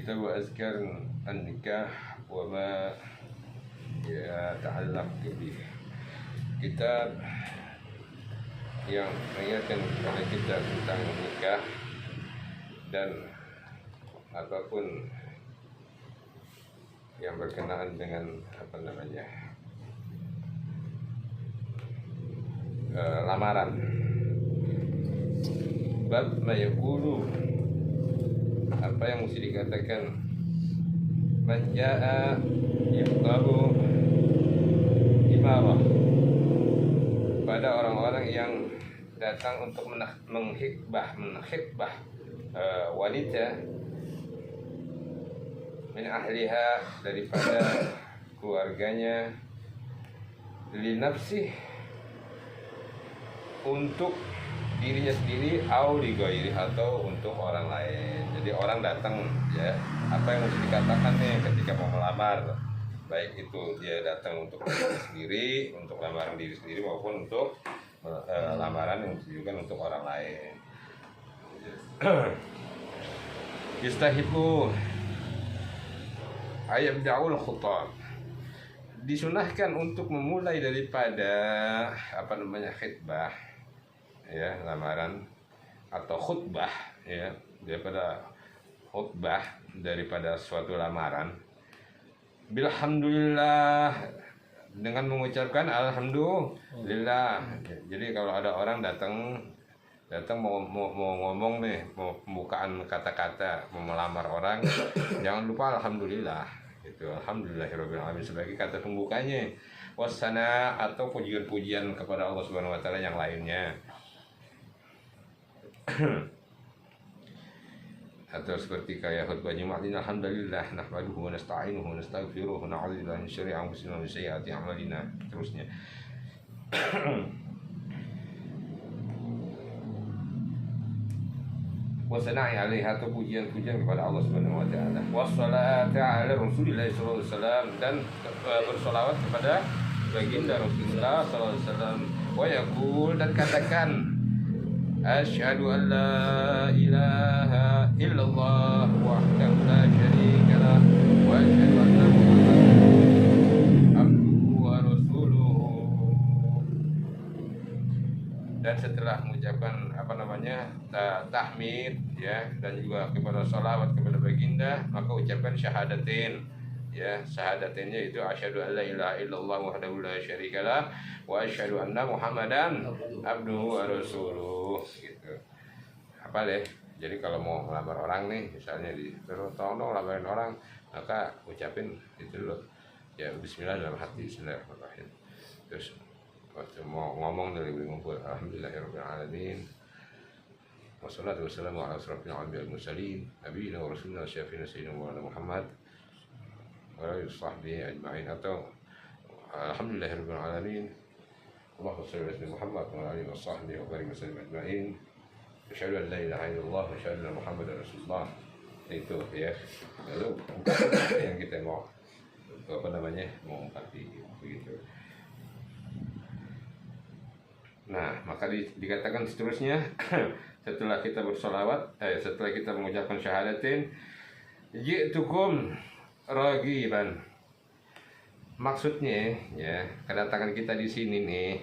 Kitab Azkar An-Nikah wa ma yata'allaq bih. Kitab yang mengingatkan kepada kita tentang nikah dan apapun yang berkenaan dengan lamaran. Bab mayaqulu, apa yang mesti dikatakan. Man jaa yaqtabu imarah, pada orang-orang yang datang untuk menghikbah wanita min ahliha, daripada keluarganya, li nafsih, untuk dirinya sendiri, au li ghairi, atau untuk orang lain. Jadi orang datang, ya, apa yang mesti dikatakan nih ketika mau melamar, baik itu dia datang untuk diri sendiri, untuk lamaran diri sendiri, maupun untuk lamaran yang ditujukan untuk orang lain. Yastahibu ayabda'ul khutab, disunahkan untuk memulai daripada khitbah, ya, lamaran atau khutbah, ya, daripada khutbah, daripada suatu lamaran, bilhamdulillah, dengan mengucapkan alhamdulillah. Jadi kalau ada orang datang mau ngomong nih, mau pembukaan kata-kata, mau melamar orang, jangan lupa alhamdulillah. Itu alhamdulillahirabbil alamin sebagai kata pembukanya. Wasana, atau pujian-pujian kepada Allah Subhanahu wa taala yang lainnya. Atau seperti kayak khutbah Jumat, alhamdulillah nahmaduhu wa nasta'inuhu wa nastaghfiruhu wa na'udzu billahi min syururi anfusina wa min sayyiati a'malina, terusnya. Wasana'i alaiha, atau pujian-pujian kepada Allah Subhanahu wa taala. Wassalatu ala Rasulillah sallallahu alaihi wasallam, dan bersolawat kepada baginda Rasulullah sallallahu alaihi wasallam. Wa yaqul, dan katakan, asyhadu an la ilaha illallah wahdahu la syarika lah wa asyhadu anna Muhammadan abduhu wa rasuluhu. Dan setelah mengucapkan tahmid, ya, dan juga kepada salawat kepada baginda, maka ucapkan syahadatin, ya, syahadatinnya itu asyhadu an la ilaha illallah wahdahu la syarika lah wa asyhadu anna Muhammadan abduhu wa rasuluh, gitu. Apa deh? Jadi kalau mau melamar orang nih, misalnya tolong dong lamarin orang, maka ucapin itu dulu, ya, bismillah dalam hati, bismillahirrahmanirrahim. Terus waktu mau ngomong dari ngumpul, alhamdulillahirabbil alamin, wassalatu wassalamu ala asrofil anbiya'i wal mursalin, nabiyina wa rasulina syafi'ina sayyidina Muhammad wa alihi washabbihi ajma'in, atau alhamdulillahirabbil alamin, Allahumma shalli ala Muhammad wa alihi washabbihi wa barik wa sallim ajma'in, asyhadu an la ilaha illallah wa asyhadu anna Muhammadar rasulullah. Itu, ya. Lalu yang kita mau mau ungkapi begitu. Nah, maka dikatakan seterusnya setelah kita bersolawat, setelah kita mengucapkan syahadatin, ji'tukum ragiban. Maksudnya, ya, kedatangan kita di sini nih,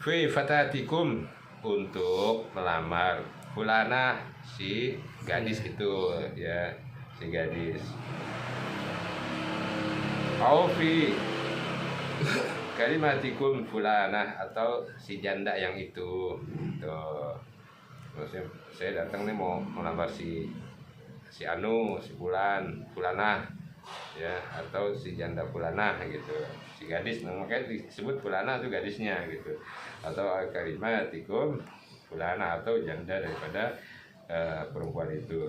fi fatatikum, untuk melamar fulana, si gadis itu, ya, si gadis. Aufi kalimatikum fulana, atau si janda yang itu. Tuh. Maksudnya saya datang nih mau melamar si Anu, si Fulanah, ya, atau si janda Fulanah, gitu. Si gadis, makanya disebut Fulanah itu gadisnya, gitu. Atau kalimatikum Fulanah, atau janda daripada perempuan itu.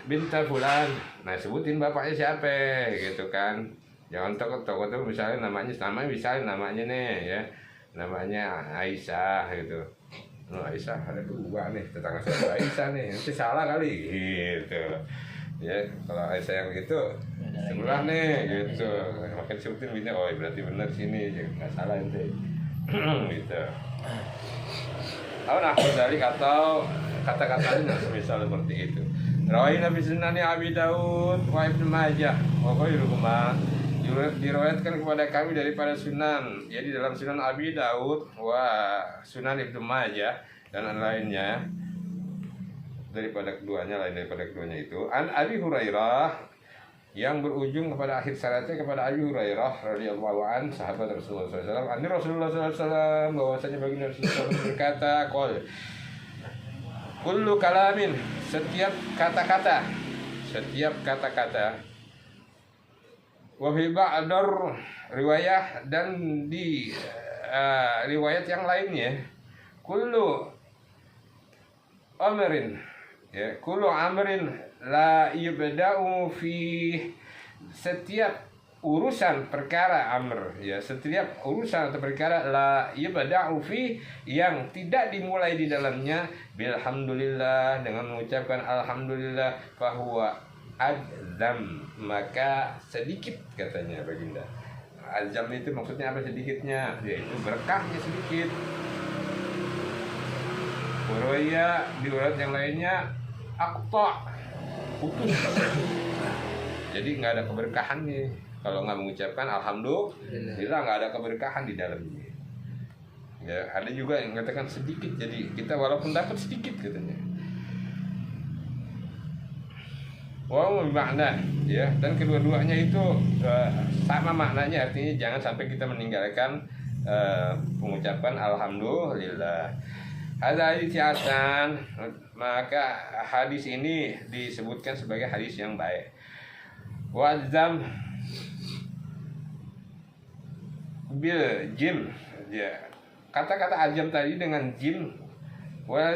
Binta Fulan, nah sebutin bapaknya siapa, gitu kan. Jangan tokoh-tokoh tuh misalnya namanya namanya nih, ya, namanya Aisyah, gitu. Oh, Aisyah ada dua nih, tetangga saya Aisyah nih, nanti salah kali, gitu. Ya, kalau Aisyah yang gitu sebelah nih, gitu. Makin sebutin bini, oh berarti benar sini, nggak salah ente. Gitu. Tahu nah dari atau kata-katanya semisal seperti itu. Rawaina fi sunani Abi Daud wa Ibnu Majah wa ghairuhuma. Diriwayatkan kepada kami daripada sunan, jadi dalam sunan Abi Daud wa sunan Ibnu Majah dan lainnya daripada keduanya, lain daripada keduanya itu. An Abi Hurairah, yang berujung kepada akhir syaratnya kepada Abi Hurairah radhiyallahu an, sahabat Rasulullah SAW. Ani Rasulullah SAW bahwasanya baginda Rasulullah SAW berkata, qol kullu kalamin, setiap kata-kata wa fi ba'dar riwayah, dan di riwayat yang lainnya kullu amrin, ya, kullu amrin la yubda'u fi, setiap urusan perkara amr, ya, setiap urusan atau perkara la yubda'u fi, yang tidak dimulai di dalamnya bilhamdulillah, dengan mengucapkan alhamdulillah, fahuwa azam, maka sedikit, katanya baginda. Azam itu maksudnya apa sedikitnya? Yaitu berkahnya sedikit. Urwaya di urat yang lainnya aqta, putus. Jadi nggak ada keberkahan nih kalau nggak mengucapkan alhamdulillah, nggak ada keberkahan di dalamnya. Ya, ada juga yang mengatakan sedikit, jadi kita walaupun dapat sedikit, katanya. Wow, makna, ya, dan kedua-duanya itu sama maknanya, artinya jangan sampai kita meninggalkan pengucapan alhamdulillah. Hadis hadis hasan, maka hadis ini disebutkan sebagai hadis yang baik. Wazam bil jim, ya, kata-kata azam tadi dengan jim,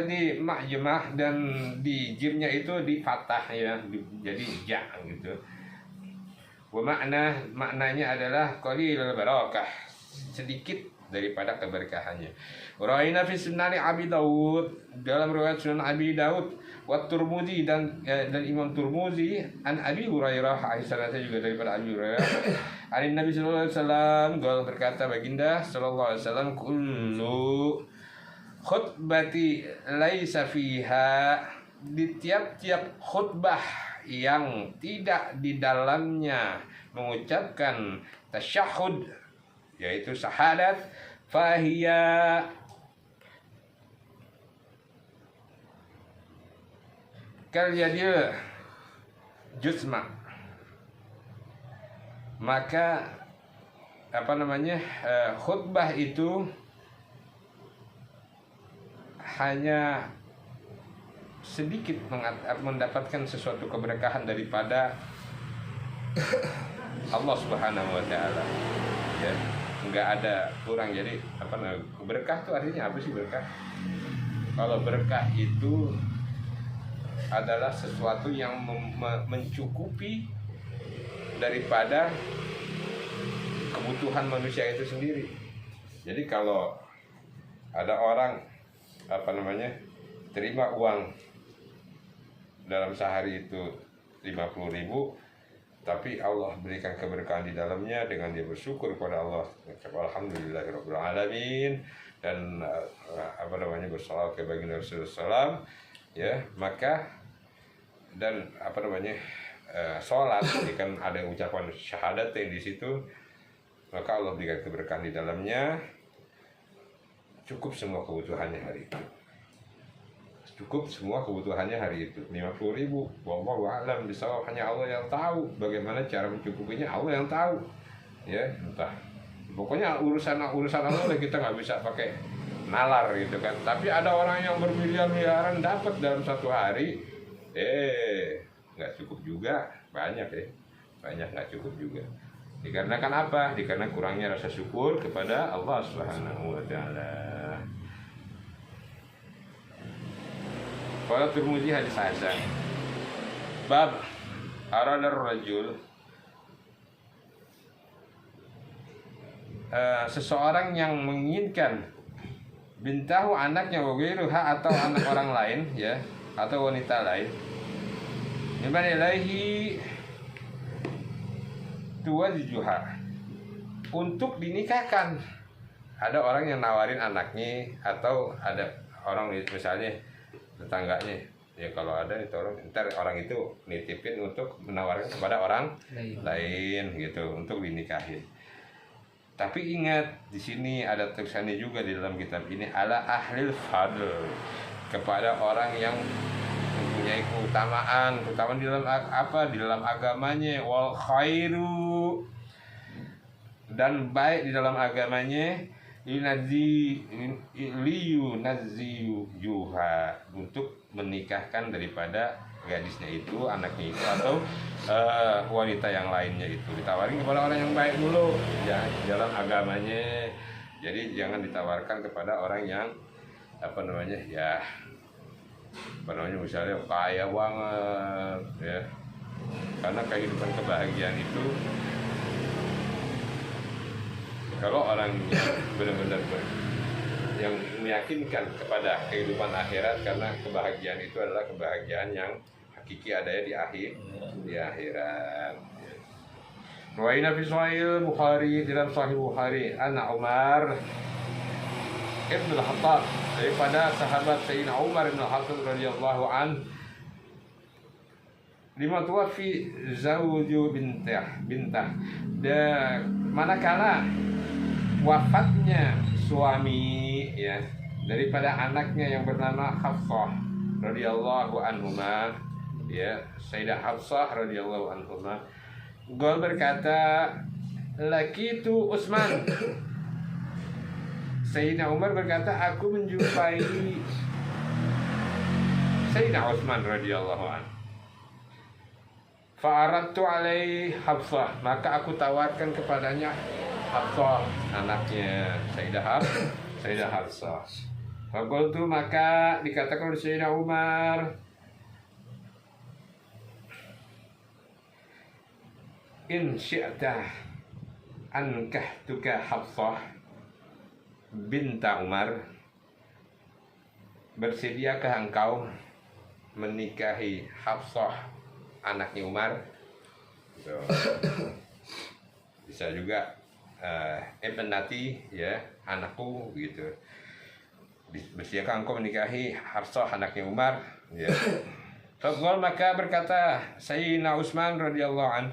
di ma'jamah, dan di jimnya itu di fathah, ya, jadi ja gitu. Wa maknanya adalah qalilul barakah, sedikit daripada keberkahannya. Rawaina fi sunani Abi Daud, dalam riwayat Sunan Abi Daud, wa Tirmidzi, dan Imam Tirmidzi, an Abi Hurairah, aisyah juga daripada Abi Hurairah, an Nabi sallallahu alaihi wasallam, berkata baginda sallallahu alaihi wasallam, kullu khutbati laisa fiha, di tiap-tiap khutbah yang tidak di dalamnya mengucapkan tasyahud, yaitu syahadat, fahiya kal yadil jusma, maka khutbah itu hanya sedikit mendapatkan sesuatu keberkahan daripada Allah Subhanahu wa taala, ya, nggak ada kurang. Jadi berkah itu artinya apa sih berkah? Kalau berkah itu adalah sesuatu yang mencukupi daripada kebutuhan manusia itu sendiri. Jadi kalau ada orang terima uang dalam sehari itu 50.000, tapi Allah berikan keberkahan di dalamnya dengan dia bersyukur kepada Allah, alhamdulillahirabbil alamin, dan bersalawat ke baginda Rasulullah SAW, ya, maka dan sholat, kan ada ucapan syahadat di situ, maka Allah berikan keberkahan di dalamnya, cukup semua kebutuhannya hari itu. Cukup semua kebutuhannya hari itu. 50.000, wallahu a'lam bishawab, hanya Allah yang tahu bagaimana cara mencukupinya, Allah yang tahu, ya, entah. Pokoknya urusan Allah kita nggak bisa pakai nalar gitu kan. Tapi ada orang yang bermiliar-miliaran dapat dalam satu hari, nggak cukup juga, banyak nggak cukup juga. Dikarenakan apa? Dikarenakan kurangnya rasa syukur kepada Allah Subhanahu wa taala. Qala Tirmidzi hadis hasan. Bab aradar rajul, seseorang yang menginginkan bintahu, anaknya, wa ghairuha, atau anak orang lain, ya, atau wanita lain, liman ilaihi tuwajjuha, untuk dinikahkan. Ada orang yang nawarin anaknya, atau ada orang misalnya tetangganya. Ya kalau ada ditolong, ntar orang itu nitipin untuk menawarkan kepada orang lain gitu untuk dinikahin. Tapi ingat di sini ada tulisannya juga di dalam kitab ini, ala ahlil fadl, kepada orang yang mempunyai keutamaan di dalam apa, di dalam agamanya, wal khairu, dan baik di dalam agamanya, liyunaziyuha, untuk menikahkan daripada gadisnya itu, anaknya itu, atau wanita yang lainnya itu. Ditawarin kepada orang yang baik dulu ya dalam agamanya. Jadi jangan ditawarkan kepada orang yang misalnya kaya banget ya. Karena kehidupan kebahagiaan itu, kalau orang yang benar-benar yang meyakinkan kepada kehidupan akhirat, karena kebahagiaan itu adalah kebahagiaan yang hakiki adanya di akhirat. Wa inna fi sahih Bukhari, dalam sahih Bukhari, anna Umar ibn al-Khattab, daripada sahabat Sayyidina Umar ibn al-Khattab radhiyallahu an, lima tuwafi zawju bintah, dan manakala wafatnya suami ya daripada anaknya yang bernama Hafsah radhiyallahu anhuma, ya Sayyidah Hafsah radhiyallahu anhuma, Gol berkata, lakitu Utsman. Sayyidina Umar berkata, aku menjumpai Sayyidina Utsman radhiyallahu anhu. Fa'aradtu alaihi Hafsah, maka aku tawarkan kepadanya Hafsah, anaknya Sayyidah Hafsah. Faqultu, maka dikatakan oleh Sayyidina Umar, in syi'ta ankahtuka Hafsah binta Umar, bersediakah engkau menikahi Hafsah anaknya Umar? So, bisa juga ibnati, ya anakku gitu. Bersiapkah engkau menikahi Hafsah anaknya Umar? Ya. Faqal, maka berkata Sayyidina Utsman radhiyallahu an,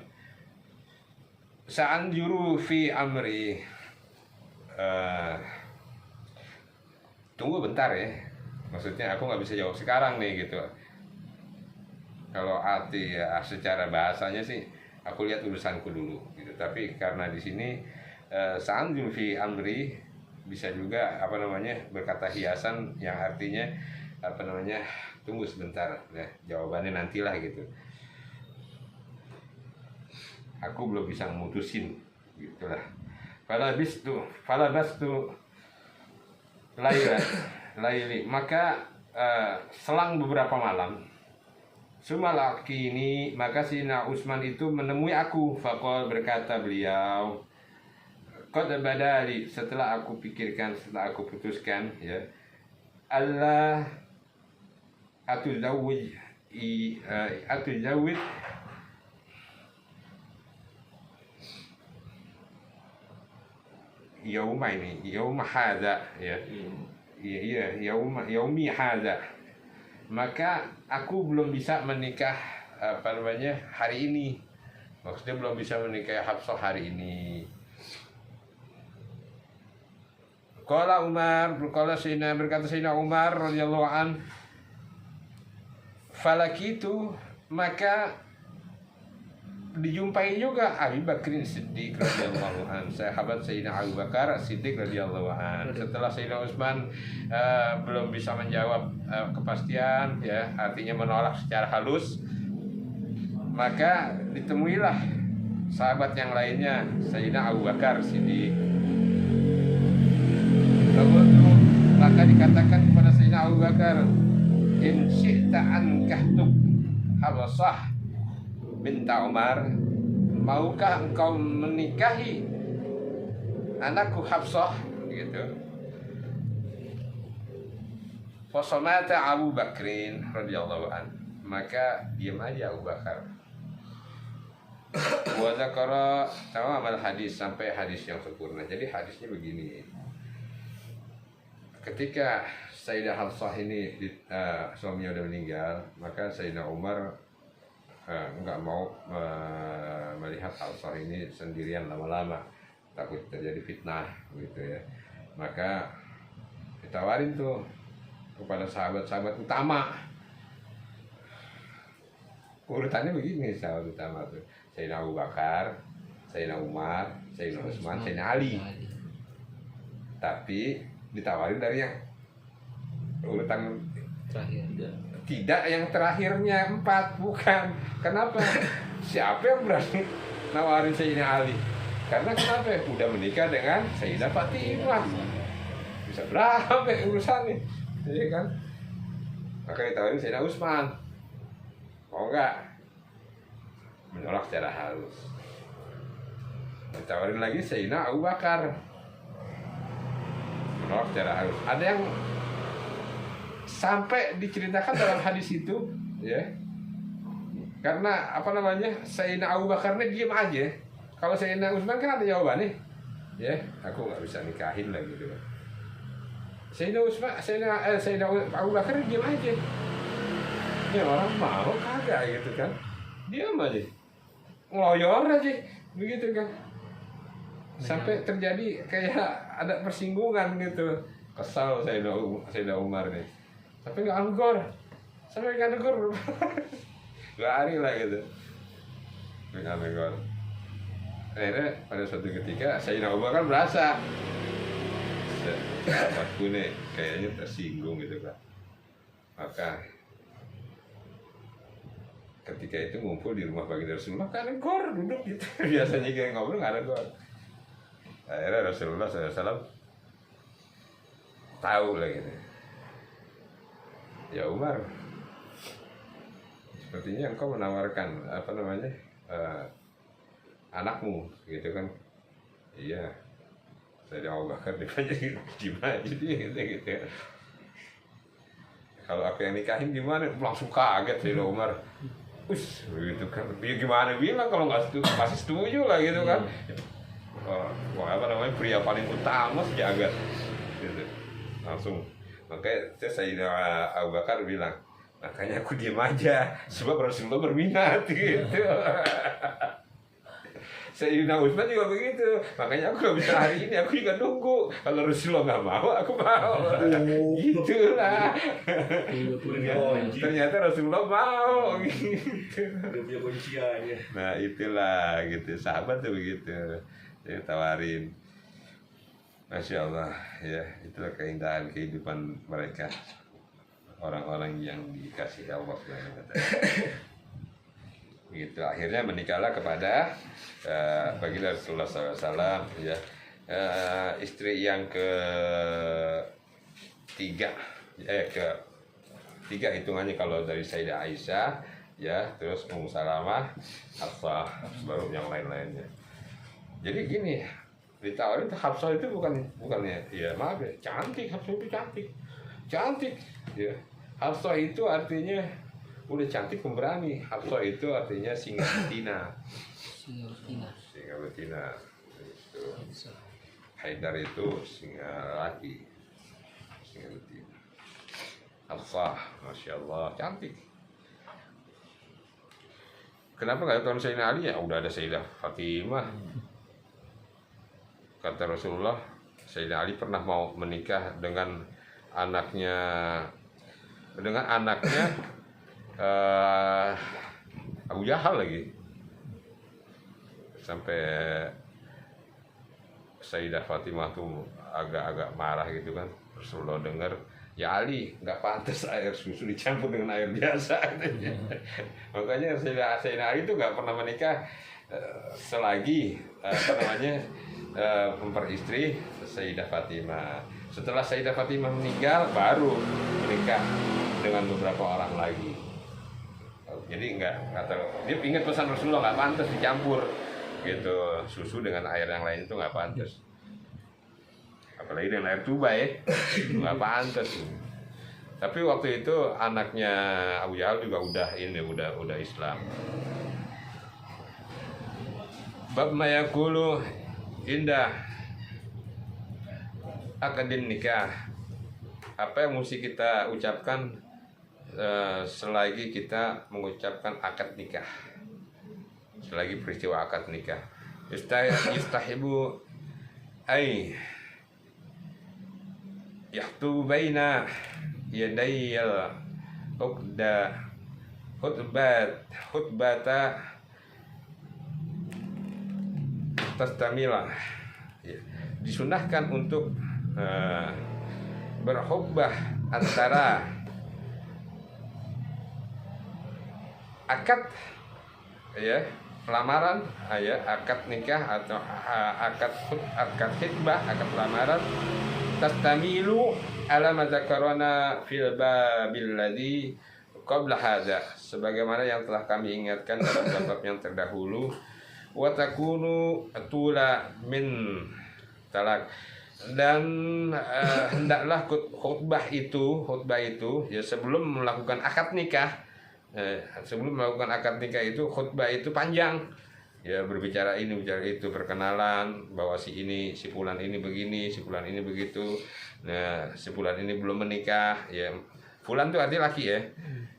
sa'anjuru fi amri, tunggu bentar ya. Maksudnya aku nggak bisa jawab sekarang nih gitu. Kalau arti ya, secara bahasanya sih aku lihat urusanku dulu gitu. Tapi karena di sini sa'anjuru fi amri bisa juga berkata hiasan yang artinya tunggu sebentar, nah, jawabannya nantilah gitu. Aku belum bisa memutusin gitulah. Falabastu laili, maka selang beberapa malam, sumalaki ini, maka Sayyidina Utsman itu menemui aku. Faqal, berkata beliau, qad badali, setelah aku pikirkan, setelah aku putuskan ya, Allah atuzawwij yauma hadza ya. Yaumi hadza, maka aku belum bisa menikah hari ini. Maksudnya belum bisa menikah Hafsah hari ini. Qala Umar, berkata Sayyidina Umar radhiyallahu an, falakitu, maka dijumpai juga Abu Bakrin Siddiq radhiyallahu an, sahabat Sayyidina Abu Bakar Siddiq radhiyallahu an. Setelah Sayyidina Utsman belum bisa menjawab kepastian ya, artinya menolak secara halus, maka ditemuilah sahabat yang lainnya, Sayyidina Abu Bakar Siddiq. Maka dikatakan kepada Sayyidina Abu Bakar, in syi'ta ankahtuk Hafsah binta Umar, maukah engkau menikahi anakku Hafsah gitu. Fasamata Abu Bakrin radhiyallahu an, maka diam aja Abu Bakar. Wa dzakara tamam al hadis, sampai hadis yang sempurna. Jadi hadisnya begini, ketika Sayyidah Hafsah ini suaminya udah meninggal, maka Sayyidina Umar nggak mau melihat Hafsah ini sendirian lama-lama, takut terjadi fitnah gitu ya. Maka ditawarin tuh kepada sahabat-sahabat utama. Urutannya begini, sahabat utama tuh: Sayyidina Abu Bakar, Sayyidina Umar, Sayyidina Utsman, Sayyidina Ali. Tapi ditawarin dari yang urutan terakhir. Tidak yang terakhirnya 4, bukan. Kenapa? Siapa yang berani nawarin Sayyidina Ali? Karena kenapa? Udah menikah dengan Sayyidah Fatimah. Bisa berapa urusannya? Iya kan? Maka ditawarin Sayyidina Utsman. Mau enggak? Menolak secara halus. Ditawarin lagi Sayyidina Abu Bakar. Menolak secara halus. Ada yang sampai diceritakan dalam hadis itu, ya. Karena apa namanya? Sayyidina Abu Bakar ini diam aja. Kalau Sayyidina Utsman kan ada jawabannya. Ya, aku nggak bisa nikahin lagi gitu. Sayyidina Abu Bakar diam aja. Ya orang mau kagak gitu kan. Diam aja. Ngeloyor aja begitu kan. Sampai terjadi kayak ada persinggungan gitu. Kesal Sayyidina Umar nih. Tapi nggak anggor. Sampai nggak anggor. 2 hari lah gitu. Nggak anggor. Akhirnya pada suatu ketika Sayyidina Abu Bakar berasa sahabatku nih kayaknya tersinggung gitu kan. Maka ketika itu ngumpul di rumah baginda Rasulullah, kan ada gor duduk gitu. Biasanya kayak ngobrol nggak ada gor. Akhirnya Rasulullah SAW tahu lah gitu. Ya Umar, sepertinya engkau menawarkan apa namanya anakmu gitu kan. Iya. Saya Abu Bakar dipanggil gimana jadi gitu. Kalau aku yang nikahin gimana? Langsung kaget Sayyidina Umar. Begitu kan. Dia gimana bilang kalau nggak setuju, pasti setuju lah gitu kan. Wah, apa namanya, pria paling utama sejagat gitu. Langsung. Makanya Sayyidina Abu Bakar bilang, makanya aku diam aja sebab Rasulullah berminat gitu. Sayyidina Utsman juga begitu, makanya aku gak bisa hari ini, aku juga nunggu. Kalau Rasulullah nggak mau, aku mau. Gitulah. Ternyata Rasulullah mau gitu. Nah itulah gitu, sahabat tuh begitu. Dia tawarin. Masya Allah, ya itulah keindahan kehidupan mereka, orang-orang yang dikasih Allah SWT. Gitu, akhirnya menikahlah kepada baginda Rasulullah SAW, ya, istri yang ketiga hitungannya kalau dari Sayyidah Aisyah, ya, terus Ummu Salamah, Hafsah, baru yang lain-lainnya. Jadi gini, ditawarin Hafsah itu bukannya ya maaf ya, cantik. Hafsah itu cantik ya. Hafsah itu artinya udah cantik pemberani. Hafsah itu artinya singa betina. Singa betina itu. Haidar itu singa laki, singa betina. Hafsah, Masya Allah, cantik. Kenapa nggak tahun Sayyidina Ali? Ya udah ada Sayyidah Fatimah. Kata Rasulullah, Sayyidina Ali pernah mau menikah dengan anaknya Abu Jahal lagi. Sampai Sayyidah Fatimah tuh agak-agak marah gitu kan. Rasulullah dengar, ya Ali, nggak pantas air susu dicampur dengan air biasa. Makanya Sayyidina Ali tuh nggak pernah menikah selagi memperistri Sayyidah Fatimah. Setelah Sayyidah Fatimah meninggal, baru menikah dengan beberapa orang lagi. Jadi nggak tahu. Dia ingat pesan Rasulullah, nggak pantas dicampur gitu susu dengan air yang lain, itu nggak pantas. Apalagi dengan air tuba ya, nggak pantas. Tapi waktu itu anaknya Abu Jahal juga udah Islam. Bab mayakulu indah akadin nikah, apa yang mesti kita ucapkan selagi kita mengucapkan akad nikah, selagi peristiwa akad nikah. Istahibu ay yahtu baina yadayil khutbata tastamila, ya, disunahkan untuk berkhutbah antara akad, ya, lamaran, ya, akad nikah atau akad khutbah, akad lamaran, tastamilu ala ma dzakarana fil babil ladzi qabla hadza, sebagaimana yang telah kami ingatkan dalam bab yang terdahulu, wa takunu tula min talak, dan hendaklah khutbah itu ya sebelum melakukan akad nikah, sebelum melakukan akad nikah itu khutbah itu panjang, ya, berbicara ini bicara itu, perkenalan bahwa si fulan ini begini, si fulan ini begitu, nah si fulan ini belum menikah, ya, fulan itu artinya laki, ya,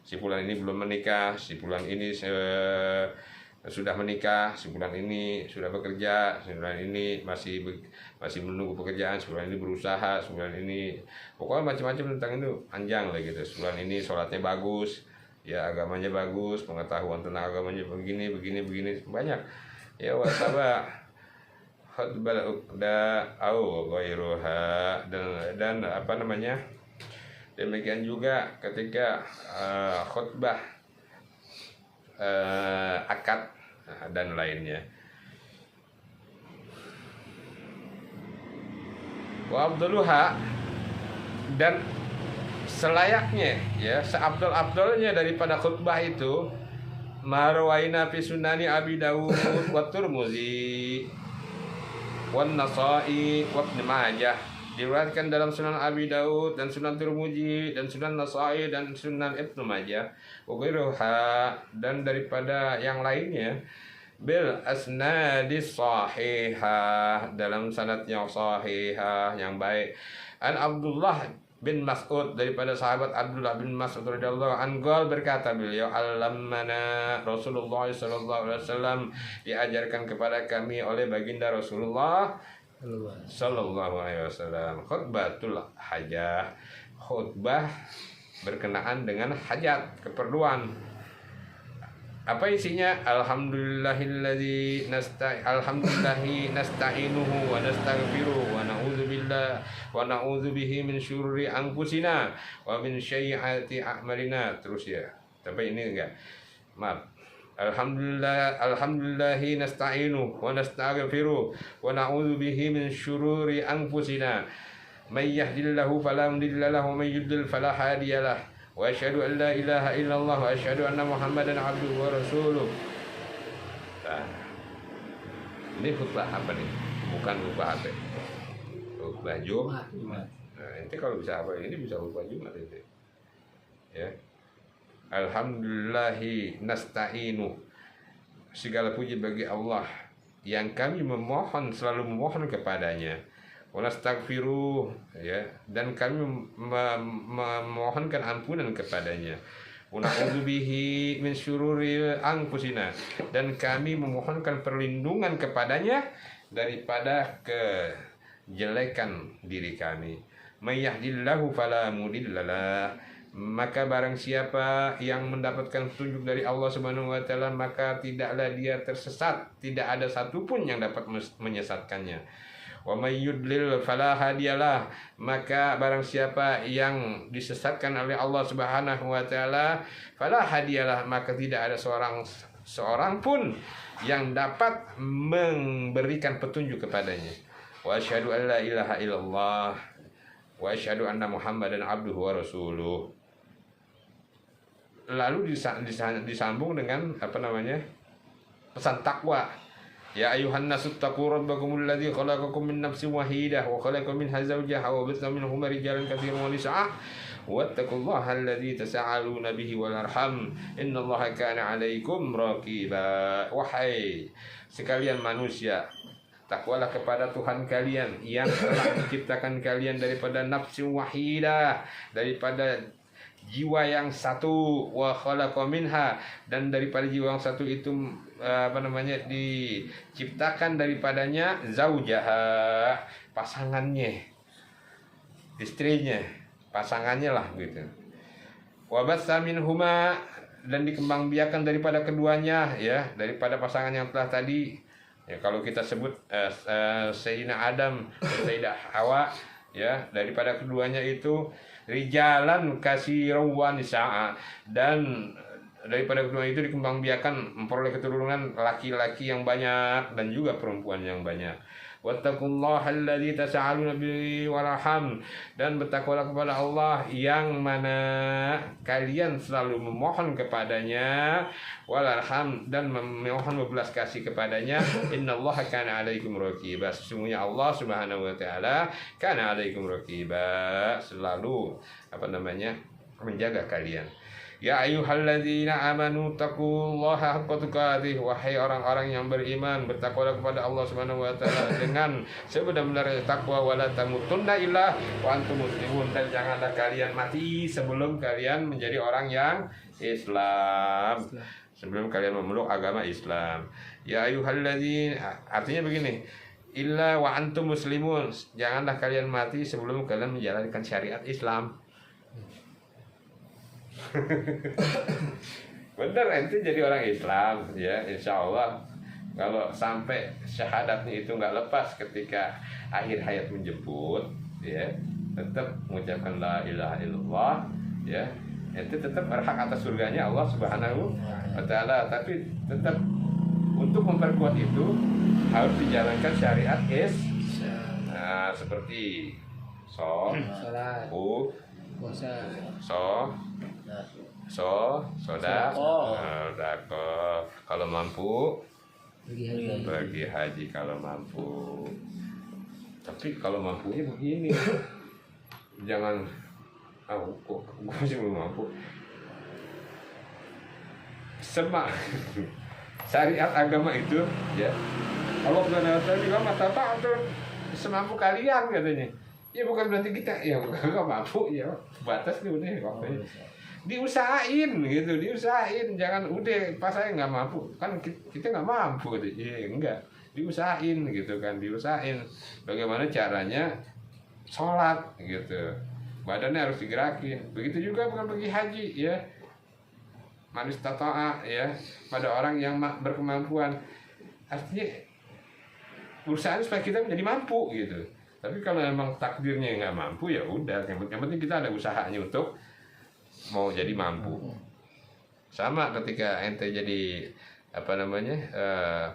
si fulan ini belum menikah, si fulan ini sudah menikah, si fulan ini sudah bekerja, si fulan ini masih menunggu pekerjaan, si fulan ini berusaha, si fulan ini pokoknya macam-macam tentang itu, panjang lah gitu. Si fulan ini sholatnya bagus, ya, agamanya bagus, pengetahuan tentang agamanya begini banyak, ya, wasaba khutbah au ghairuha, dan apa namanya, demikian juga ketika khutbah akad dan lainnya. Wa abduluha, dan selayaknya, ya, seabdul-abdulnya daripada khutbah itu, marwaina fi sunani Abi Dawud wa Tirmidzi wan Nasa'i wa Ibnu Majah, diriwayatkan dalam Sunan Abi Dawud dan Sunan Tirmidzi dan Sunan Nasa'i dan Sunan Ibnu Majah, wa dan daripada yang lainnya, bil asnadis sahihah, dalam sanad yang sahihah, yang baik. An Abdullah bin Mas'ud, daripada sahabat Abdullah bin Mas'ud radhiyallahu anhu, berkata beliau, alamana Rasulullah sallallahu alaihi wasallam, diajarkan kepada kami oleh baginda Rasulullah sallallahu alaihi wasallam, khutbatul hajah, khutbah berkenaan dengan hajat, keperluan. Apa isinya? Alhamdulillahi nasta'inuhu wa nastaghfiruh wa na'udzu bihi min syururi anfusina wa min sayyiati a'malina. Terus, ya. Tapi ini enggak. Maaf. Alhamdulillahi nasta'inuhu wa nastaghfiruh wa na'udzu bihi min syururi anfusina. May yahdihillahu fala mudilla lahu wa may yudlil fala hadiya lahu. Wa asyhadu an la ilaha illallah wa asyhadu anna Muhammadan abduhu wa rasuluh. Nah, ini khutbah apa nih? Bukan khutbah apa? Khutbah Jumat. Nah, nanti kalau bisa apa ini, bisa khutbah Jumat itu. Ya. Alhamdulillahi nasta'inu, segala puji bagi Allah yang kami selalu memohon kepadanya. Wa nastaghfiruh, ya, dan kami memohonkan ampunan kepadanya. Wa na'udzu bihi min syururi anfusina, dan kami memohonkan perlindungan kepadanya daripada kejelekan diri kami. May yahdihillahu fala mudhillalah, maka barang siapa yang mendapatkan petunjuk dari Allah Subhanahu wa taala, maka tidaklah dia tersesat, tidak ada satupun yang dapat menyesatkannya. Wa may yudlil fala hadiyalah, maka barang siapa yang disesatkan oleh Allah Subhanahu wa taala, fala hadiyalah, maka tidak ada seorang pun yang dapat memberikan petunjuk kepadanya. Wa asyhadu an la ilaha illallah wa asyhadu anna Muhammadan abduhu wa rasuluh. Lalu disambung dengan apa namanya? Pesan takwa. Ya ayuhan nasu taqu rabbakumul ladzi khalaqakum min nafsin wahidah wa khalaqa minha zawjaha wa batha minhuma rijalan katsiran wa nisaa wattaqullaha alladzi tasaaluna bihi wal arham innallaha kana 'alaikum raqiba. Wahai sekalian manusia, takwalah kepada Tuhan kalian yang telah menciptakan kalian daripada nafsu wahidah, daripada jiwa yang satu, wa khalaqa minha, dan daripada jiwa yang satu itu diciptakan daripadanya zaujaha, pasangannya, istrinya, pasangannya lah gitu. Wa batsa minhuma, dan dikembangbiakan daripada keduanya, ya, daripada pasangan yang telah tadi, ya, kalau kita sebut Sayyidina Adam dan Sayyidah Hawa, ya, daripada keduanya itu rijalan katsiran wa nisaa, dan daripada kedua itu dikembangbiakan memperoleh keturunan laki-laki yang banyak dan juga perempuan yang banyak. Wattaqullaha alladzi tasaaluna bihi warham, dan bertakwalah kepada Allah yang mana kalian selalu memohon kepadanya, walarham, dan memohon berbelas kasih kepadanya. Innallaha kana 'alaikum raqiba, sesungguhnya Allah Subhanahu wa taala kana 'alaikum raqiba, selalu menjaga kalian. Ya ayyuhalladzina amanu taqullaha haqqa tuqatih, wahai orang-orang yang beriman, bertakwalah kepada Allah Subhanahu wa taala dengan sebenar-benarnya takwa, wala tamutunna illa wa antum muslimun, dan janganlah kalian mati sebelum kalian menjadi orang yang Islam, sebelum kalian memeluk agama Islam. Ya ayyuhalladzina, artinya begini, illa wa antum muslimun, janganlah kalian mati sebelum kalian menjalankan syariat Islam. Bener, ente jadi orang Islam, ya, insya Allah. Kalau sampai syahadatnya itu nggak lepas ketika akhir hayat menjemput, ya, tetap mengucapkan la ilaha illallah, ya, ente tetap berhak atas surganya Allah Subhanahu wa taala. Tapi tetap untuk memperkuat itu harus dijalankan syariat Nah, seperti salat, puasa, sodako, kalau mampu pergi haji kalau mampu. Tapi kalau mampunya begini, jangan gue masih belum mampu. Syariat agama itu, ya, Allah Subhanahu wa taala bilang mata semampu kalian, katanya. Ya bukan berarti kita ya nggak mampu, ya batas nih udah waktunya. Diusahain gitu, diusahain, jangan udah pas saya nggak mampu, kan kita nggak mampu gitu. Ya enggak, diusahain gitu kan, diusahain bagaimana caranya sholat gitu, badannya harus digerakin. Begitu juga bukan pergi haji, ya, manis tatoa, ya, pada orang yang berkemampuan, artinya usahain supaya kita menjadi mampu gitu. Tapi kalau memang takdirnya nggak mampu, ya udah, yang penting kita ada usahanya untuk mau jadi mampu. Sama ketika ente jadi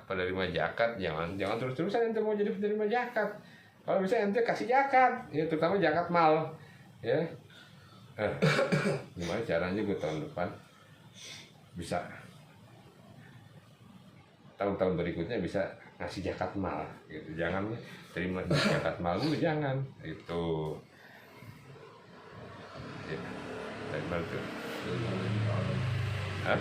penerima zakat, jangan terus-terusan ente mau jadi penerima zakat. Kalau bisa ente kasih zakat, ya, terutama zakat mal, ya. Gimana caranya gue tahun depan bisa, tahun-tahun berikutnya bisa ngasih zakat mal gitu. Jangan terima zakat mal dulu, jangan itu, ya. Dari mana tuh? Hah?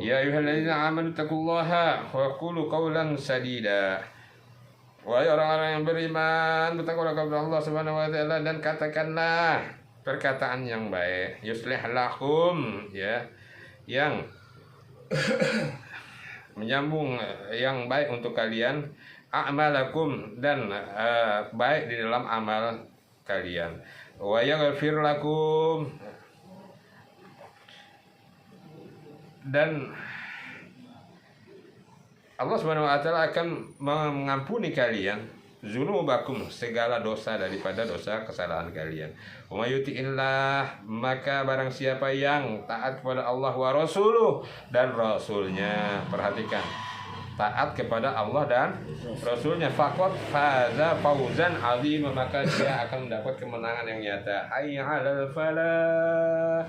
Ya ayyuhalladzina amanu taqullaha wa qulu qawlan sadida. Wahai orang-orang yang beriman, bertakwalah kepada Allah Subhanahu wa taala dan katakanlah perkataan yang baik. Yuslih lakum, ya, yang menyambung yang baik untuk kalian, a'malakum, dan baik di dalam amal kalian, wa yaghfir lakum, dan Allah Subhanahu wa taala akan mengampuni kalian dzunubakum, segala dosa daripada dosa kesalahan kalian. Wa may yuti'illah, maka barang siapa yang taat kepada Allah wa rasuluh, dan rasulnya, perhatikan, taat kepada Allah dan rasulnya, faqad faza fawzan azim, maka dia akan mendapat kemenangan yang nyata. Hayya 'alal falah,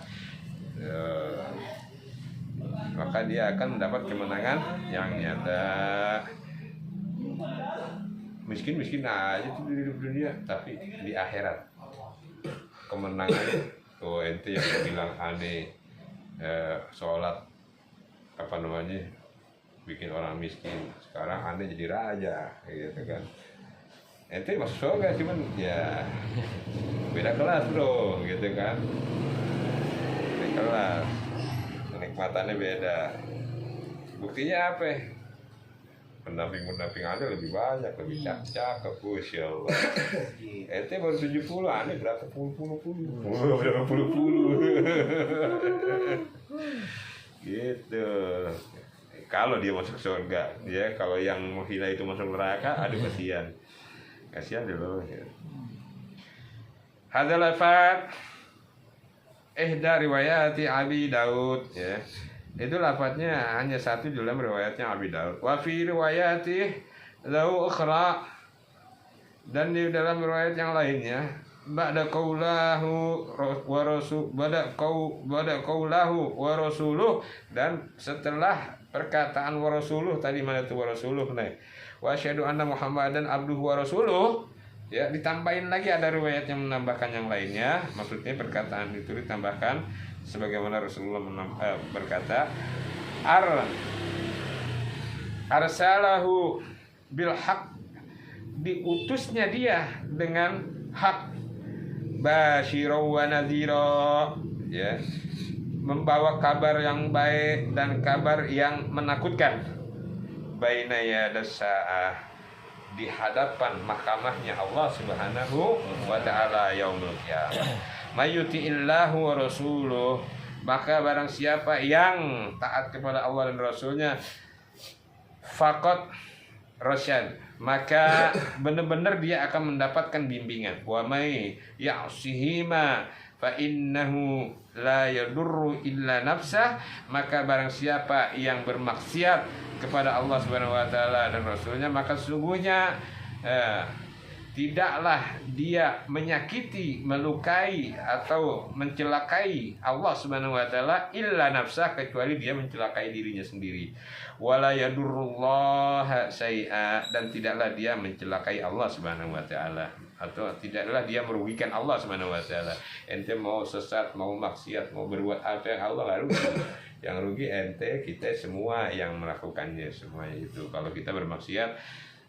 maka dia akan mendapat kemenangan yang nyata. Miskin aja tuh di hidup dunia, tapi di akhirat kemenangan. Ente yang bilang aneh sholat apa namanya, bikin orang miskin. Sekarang Anda jadi raja gitu kan. Ente masuk surga cuman ya beda kelas bro gitu kan. Beda kelas, kenikmatannya beda. Buktinya apa? Pendamping Anda lebih banyak, lebih cakep, Masya Allah. Ente baru 70, Anda berapa puluh. Berapa puluh. Gitu. Kalau dia masuk surga, ya kalau yang menghina itu masuk neraka, aduh kasihan dulu. Hadzal lafaz ihda riwayati Abi Daud, ya. Itu lafadznya hanya satu dalam riwayatnya Abi Daud. Wa fi riwayati lahu ukhra, dan di dalam riwayat yang lainnya ba'da qaulahu wa rasuluh, dan setelah perkataan wa rasuluh tadi, mana itu wa rasuluh nih, wa asyhadu anna Muhammadan abduhu wa rasuluh, ya, ditambahin lagi ada riwayat yang menambahkan yang lainnya. Maksudnya perkataan itu ditambahkan sebagaimana Rasulullah berkata, arsalahu bil haq, diutusnya dia dengan hak, basyira wa nadhira, ya, membawa kabar yang baik dan kabar yang menakutkan, baina yadas saah, di hadapan mahkamahnya Allah Subhanahu wa taala yaumul qiyamah. Mayyuti'illahu wa rasuluh, maka barang siapa yang taat kepada Allah dan Rasulnya, faqad rasyad, maka benar-benar dia akan mendapatkan bimbingan. Wa may ya'sihima fa innahu la yadurru illa nafsah, maka barang siapa yang bermaksiat kepada Allah Subhanahu wa taala dan Rasulnya, maka sesungguhnya tidaklah dia menyakiti, melukai atau mencelakai Allah Subhanahu wa taala illa nafsah, kecuali dia mencelakai dirinya sendiri. Wala yadurrullaha syai'a, dan tidaklah dia mencelakai Allah Subhanahu wa taala, atau tidaklah dia merugikan Allah Subhanahu wa taala. Ente mau sesat, mau maksiat, mau berbuat apa yang Allah nggak rugi. Yang rugi ente, kita semua yang melakukannya, semuanya itu. Kalau kita bermaksiat,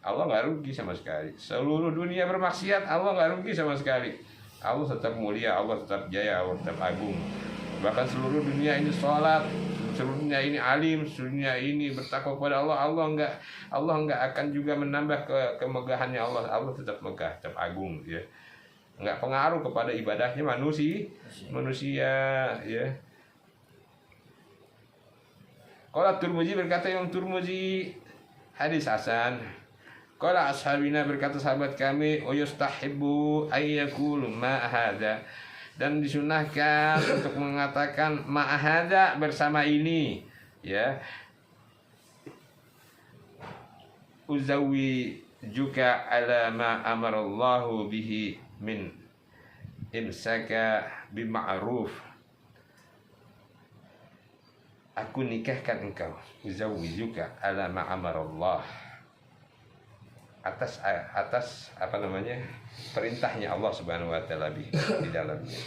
Allah nggak rugi sama sekali. Seluruh dunia bermaksiat, Allah nggak rugi sama sekali. Allah tetap mulia, Allah tetap jaya, Allah tetap agung. Bahkan seluruh dunia ini sholat, seluruh dunia ini alim, seluruh dunia ini bertakwa kepada Allah, Allah nggak akan juga menambah kemegahannya Allah. Allah tetap megah, tetap agung, ya. Nggak pengaruh kepada ibadahnya manusia, ya. Qala Turmuzi, berkata Imam Turmuzi, hadis hasan. Qala ashabina, berkata sahabat kami, yustahibu ayyakulu ma hadza, dan disunahkan untuk mengatakan ma hadza, bersama ini, ya. Uzawi juga ala ma amarallahu bihi min imsaka bima'ruf, aku nikahkan engkau, uzawijuka ala ma amarallah, atas apa namanya, perintahnya Allah Subhanahu wa taala di dalamnya.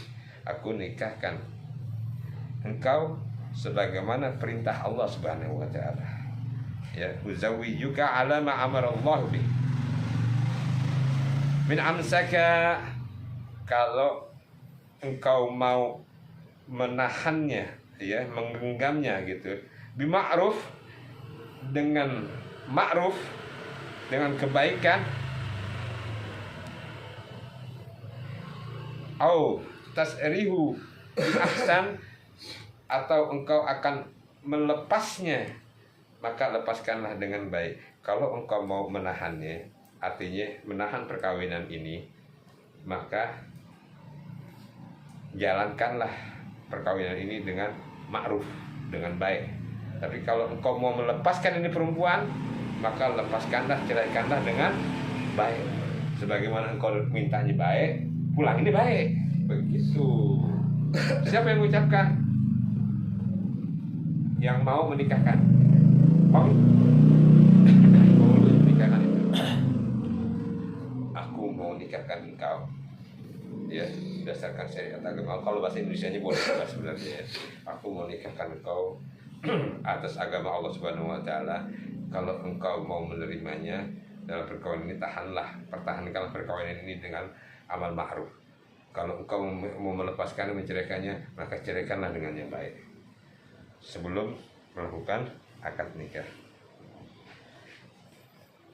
Aku nikahkan engkau sebagaimana perintah Allah Subhanahu wa taala. Ya, uzawijuka ala ma amarallah bi. Min amsaka, kalau engkau mau menahannya, ya, menggenggamnya gitu, bima'ruf, dengan ma'ruf, dengan kebaikan, au tasrihu ahsan, atau engkau akan melepasnya, maka lepaskanlah dengan baik. Kalau engkau mau menahannya, artinya menahan perkawinan ini, maka jalankanlah perkawinan ini dengan ma'ruf, dengan baik. Tapi kalau engkau mau melepaskan ini perempuan, maka lepaskanlah, ceraikanlah dengan baik. Sebagaimana engkau mintanya baik, pulang ini baik. Begitu. Siapa yang mengucapkan? Yang mau menikahkan. Oh, menikahkan itu. Aku mau nikahkan engkau, ya, berdasarkan syariat agama. Kalau bahasa Indonesianya boleh juga sebenarnya, ya. Aku mau nikahkan engkau atas agama Allah Subhanahu wa taala. Kalau engkau mau menerimanya dalam perkawinan ini, pertahankanlah perkawinan ini dengan amal ma'ruf. Kalau engkau mau melepaskan dan menceraikannya, maka ceraikanlah dengan yang baik sebelum melakukan akad nikah.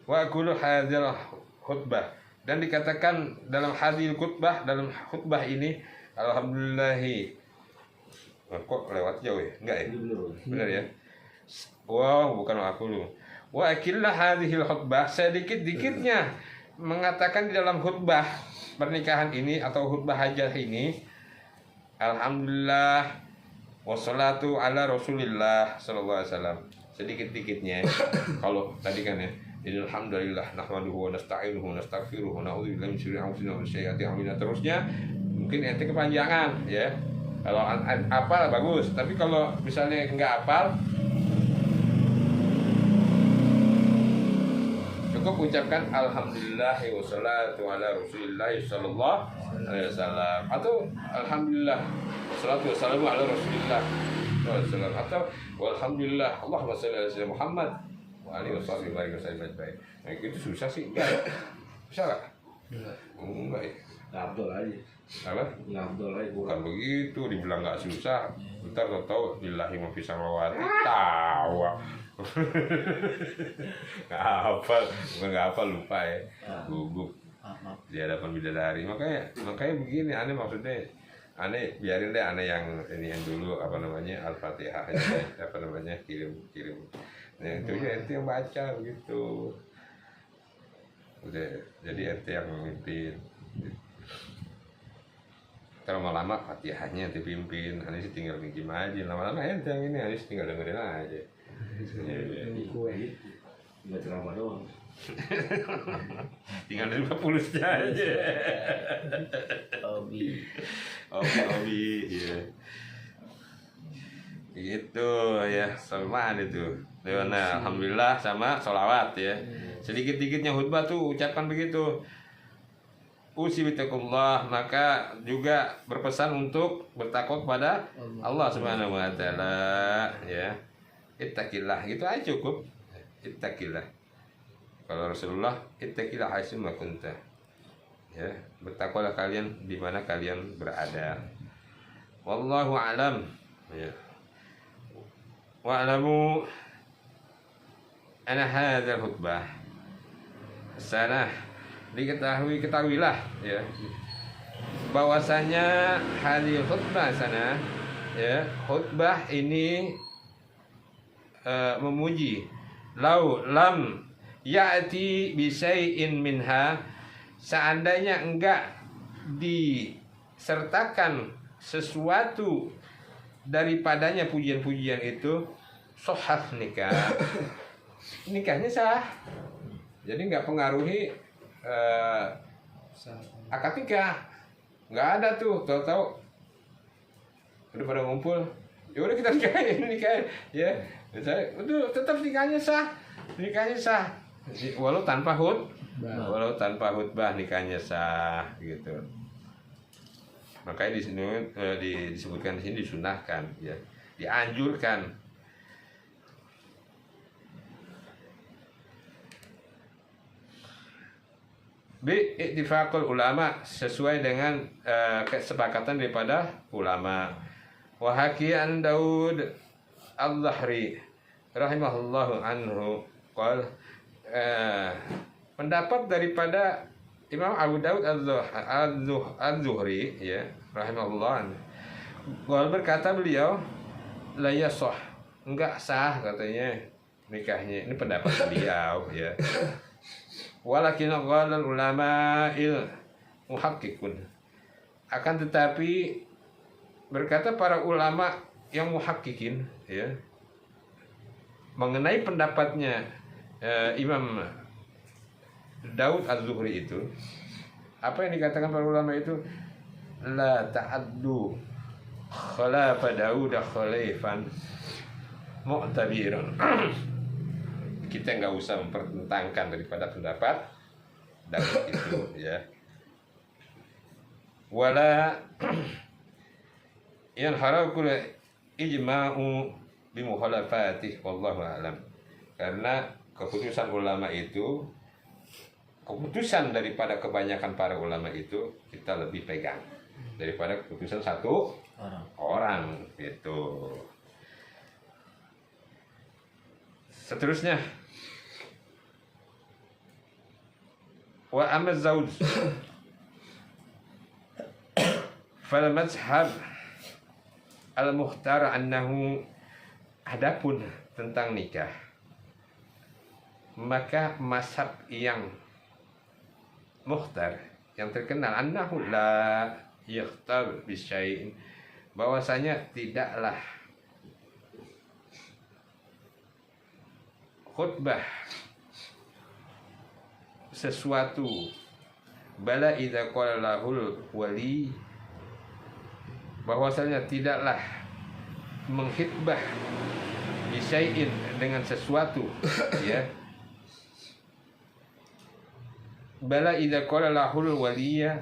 Wa aqulu hadzal khutbah, dan dikatakan dalam hadil khutbah, dalam khutbah ini, alhamdulillahi. Kok lewat jauh ya? Enggak ya? Benar ya? Wow, bukan wa aqulu. Wa akillah hadhil khutbah, sedikit-dikitnya mengatakan di dalam khutbah pernikahan ini atau khutbah hajah ini, alhamdulillah wassalatu ala rasulillah sallallahu alaihi wasallam. Sedikit-dikitnya. Kalau tadi kan ya, alhamdulillah nahmaduhu wa nasta'inuhu wa nastaghfiruhu wa na'udzu billahi min syururi anfusina wa min sayyiati a'malina, terusnya mungkin ente kepanjangan ya. Kalau apal bagus, tapi kalau misalnya enggak apal, cukup ucapkan alhamdulillah wassalatu ala rasulillah sallallahu alaihi wasallam, atau alhamdulillah wassalatu wassalamu ala rasulillah sallallahu alaihi wasallam, atau walhamdulillah Allahumma shalli ala sayyidina Muhammad wa alihi wasallam. Nah, itu susah sih, enggak ya? Bisa enggak? Enggak ya? Abdul aja. Apa? Abdul aja. Bukan begitu, dibilang enggak susah. Ntar tahu billahi ma fi samawati tawa. Nggak apa lupa ya, gugup di hadapan bidadari. Makanya begini, aneh maksudnya, aneh biarin deh, aneh yang ini yang dulu apa namanya Al-Fatihah apa namanya kirim. Nah itu ya ente yang baca begitu. Udah, jadi ente yang memimpin. Kalau mau lama Fatihahnya ente pimpin, aneh sih tinggal minjem aja. Lama-lama ente yang ini, aneh sih tinggal dengerin aja. Nggak ceramah doang. Tinggal 50 aja. Hobi. Iya. Gitu ya, Salman itu. Nah, alhamdulillah sama sholawat ya. Sedikit-dikitnya khutbah tuh ucapkan begitu. Usibittakullah, maka juga berpesan untuk bertakwa kepada Allah Subhanahu wa taala ya. Ittaqillah, gitu aja cukup. Ittaqillah. Kalau Rasulullah, ittaqillah haitsu ma kunta. Ya, bertakwalah kalian di mana kalian berada. Wallahu a'lam. Ya. Wa'lamu anna hadzal khutbah sanah, ketahuilah ya bahwasanya hadil khutbah sana ya, khutbah ini memuji lau lam ya'ti bi syai'in minha, seandainya enggak disertakan sesuatu daripadanya pujian-pujian itu, sahah nikah, nikahnya sah. Jadi enggak pengaruhi akad nikah, nggak ada tuh, tahu-tahu udah pada ngumpul, ya udah kita nikahin ya. Misalnya, itu tetap nikahnya sah, walau tanpa khutbah nikahnya sah gitu. Makanya di sini disebutkan di sini disunahkan ya, dianjurkan. Bi'ittifaqul ulama, sesuai dengan kesepakatan daripada ulama. Wa hakian Daud Al-Zahri rahimahullahu anhu qala, pendapat daripada Imam Abu Daud Al-Zuhri ya rahimahullah, qala, berkata beliau, la yasah, enggak sah katanya nikahnya. Ini pendapat beliau ya. Walakin qala ulama'il muhaqqiqun, akan tetapi berkata para ulama yang muhaqqiqin ya mengenai pendapatnya Imam Daud Az-Zuhri itu, apa yang dikatakan para ulama itu, la ta'addu khalafa Daud khalifan mu'tabiran. Kita nggak usah mempertentangkan daripada pendapat Daud itu ya. Wala yang harakul ijma'u bimukhalafati wallahu a'lam. Karena keputusan ulama itu, keputusan daripada kebanyakan para ulama itu kita lebih pegang daripada keputusan satu orang gitu. Seterusnya, wa amma zauj fal mazhab al-mukhtar annahu, adapun tentang nikah, maka mazhab yang mukhtar, yang terkenal, annahu la yakhtar bisyai'in, bahwasanya tidaklah khutbah sesuatu, bala idza qala lahul wali, bahwasanya tidaklah menghitbah bisyai'in, dengan sesuatu, ya. Bala idza qala lahul waliya,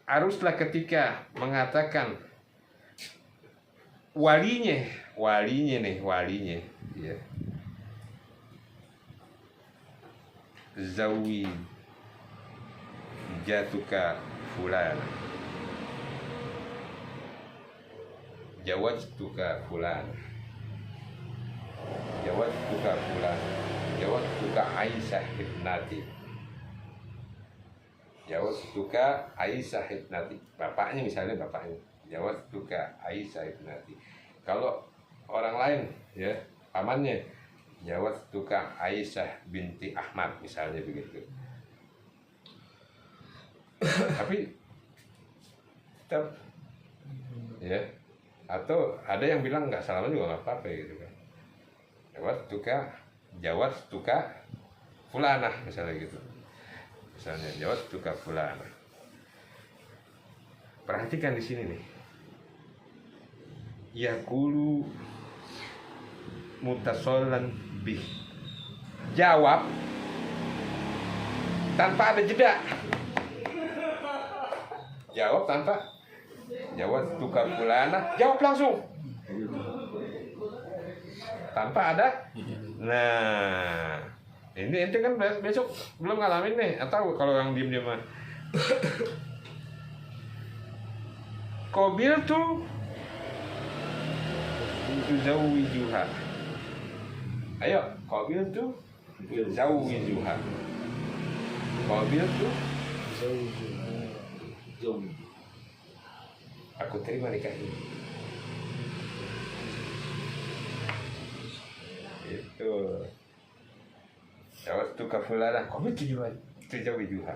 haruslah ketika mengatakan walinya ya, zawi jatuka fulan, jawaztuka fulan, jawaztuka fulan, jawaztuka Aisyah ibnati, jawaztuka Aisyah ibnati, bapaknya misalnya, bapaknya jawaztuka Aisyah ibnati. Kalau orang lain, ya, pamannya, jawaztuka Aisyah binti Ahmad misalnya begitu. Tapi tetap, ya, atau ada yang bilang nggak salah juga nggak apa-apa gitu kan. Jawaztuka fulanah misalnya gitu. Misalnya jawaztuka fulanah. Perhatikan di sini nih. Yaqulu mutasollan bih, jawab tanpa ada jeda, jawab tanpa jawaztuka fulanah, jawab langsung tanpa ada. Nah, ini ente kan besok belum ngalamin nih, atau kalau yang diem mah qabil tuh tuzawijuha. Ayo, qabil tuh tuzawijuha. Qabil tuh aku terima nikah ini. Itu jawaztuka fulanah, qabil tuzawijuha.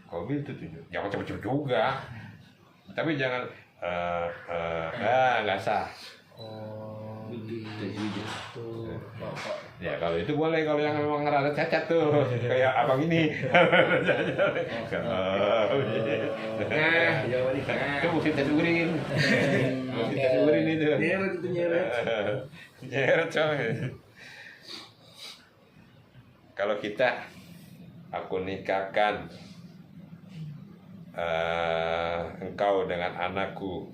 Qabil tuh tujuh. Jangan cepet-cepet juga. Tapi jangan nggak sah. Oh, gitu. Bapak. Ya kalau itu boleh, kalau yang memang rada cacat tuh kayak abang ini. Itu mesti tes urin. Mesti tes urin itu. Nyeret coy. Kalau kita, aku nikahkan engkau dengan anakku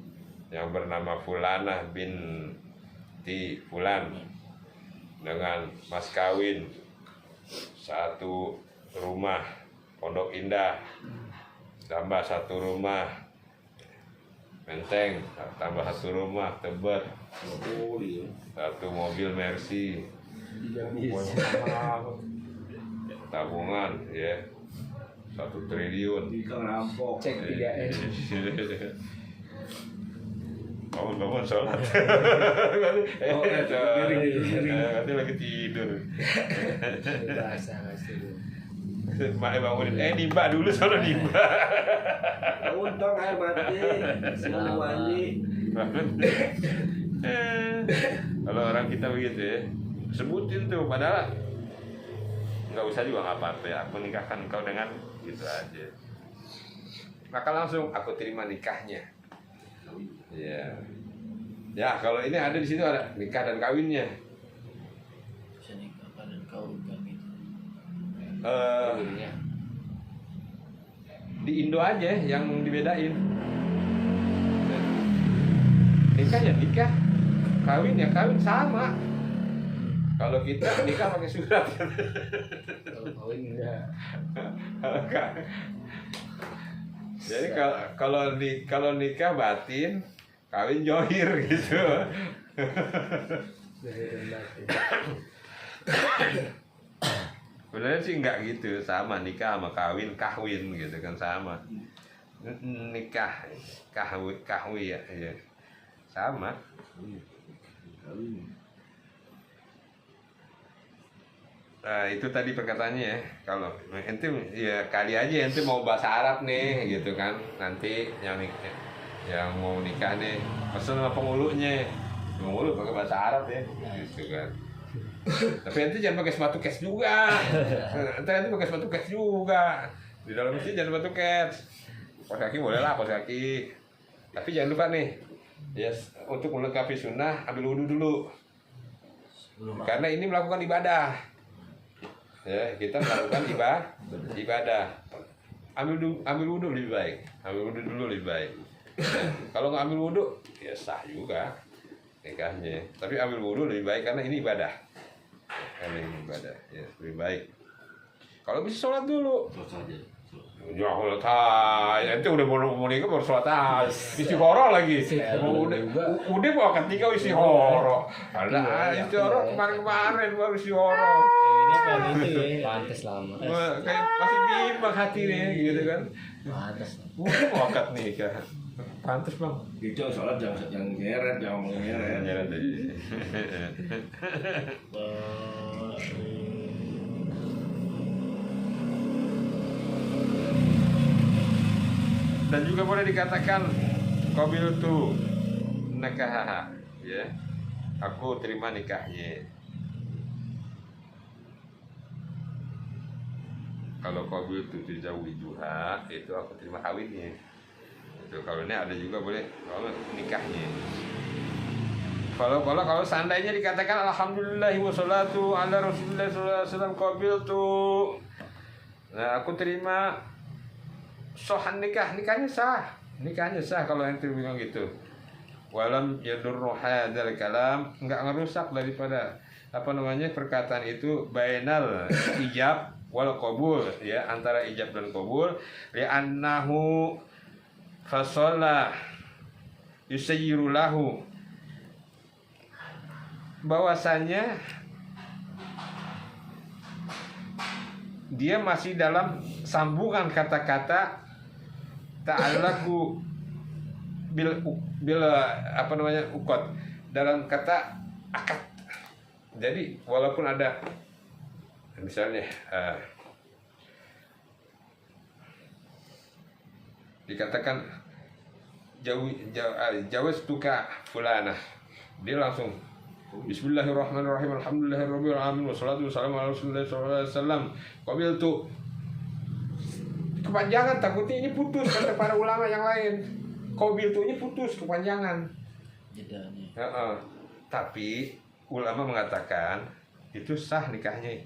yang bernama Fulanah binti Fulan, dengan mas kawin satu rumah Pondok Indah, tambah satu rumah Menteng, tambah satu rumah Tebet, satu mobil Mercy, tabungan, ya, 1 triliun. Cek 3M. Bangun sholat. Nanti lagi tidur. Bahasa dulu. Mak bangunin, nimba dulu, soalnya nimba. Bangun dong, air mati. Semua mandi. Kalau orang kita begitu ya, sebutin tuh, padahal nggak usah juga, nggak apa-apa ya, aku nikahkan engkau dengan gitu aja. Maka langsung aku terima nikahnya. Ya, ya kalau ini ada di situ, ada nikah dan kawinnya. Bisa nikahkan dan kawin kan gitu. Di Indo aja yang dibedain. nikah ya nikah, kawin ya kawin sama. Kalau kita nikah pakai surat. Kalau kawin enggak. Jadi kalau nikah batin, kawin johir gitu. Sebenarnya sih enggak gitu, sama nikah sama kawin gitu kan sama. Nikah kahwi ya, ya. Sama. Nah, itu tadi perkataannya ya. Kalau ente ya kali aja ente mau bahasa Arab nih gitu kan. Nanti yang mau nikah nih pesen sama pengulunya. Pengulu pakai bahasa Arab ya gitu kan. Tapi ente jangan pakai sepatu kets juga. Ente pakai sepatu kets juga. Di dalam masjid jangan sepatu kets. Kaos kaki boleh lah, kaos kaki. Tapi jangan lupa nih. Yes, untuk melengkapi sunnah ambil wudhu dulu. Karena ini melakukan ibadah. Ya, kita melakukan ibadah. Ambil wudhu lebih baik. Ambil wudhu dulu lebih baik. Ya, kalau nggak ambil wudhu, ya sah juga nikahnya. Tapi ambil wudhu lebih baik karena ini ibadah. Karena ini ibadah, ya lebih baik. Kalau bisa sholat dulu. Ya Allah, ente udah mau nikah baru sholat isi horo lagi. Udah mau akad nikah isi horo. Ada isi horo kemarin baru isi horo. Ini kan itu ya. Pantes lama. Kayak masih bimbang hati nih gitu kan. Pantes. Udah mau akad nikah. Pantes bang. Gitu sholat jangan ngeret, jangan mau ngeret. Dan juga boleh dikatakan qabiltu nikahaha, ya. Aku terima nikahnya. Kalau qabiltu tuzawijuha itu aku terima kawinnya. Itu kalau ini ada juga boleh kalau nikahnya. Kalau seandainya dikatakan alhamdulillah wassalatu ala rasulillah sallallahu alaihi wasallam qabiltu. Nah, aku terima sohan nikahnya sah kalau yang bilang gitu. Walam yadurru hadzal kalam, enggak ngerusak daripada perkataan itu bainal ijab wal qabul, ya, antara ijab dan qabul, li annahu fasalla yusayyiru lahu, bahwasanya dia masih dalam sambungan kata-kata ta'allaku bil ukot, dalam kata akad. Jadi walaupun ada misalnya dikatakan jawaz tuka fulana, dia langsung Bismillahirrahmanirrahim, alhamdulillahirabbil alamin, wassalatu wassalamu ala rasulillah sallallahu alaihi wasallam, qabiltu. Kepanjangan, takutnya ini putus kata para ulama yang lain. Qabiltu ini putus, kepanjangan. Jedanya. Tapi ulama mengatakan itu sah nikahnya,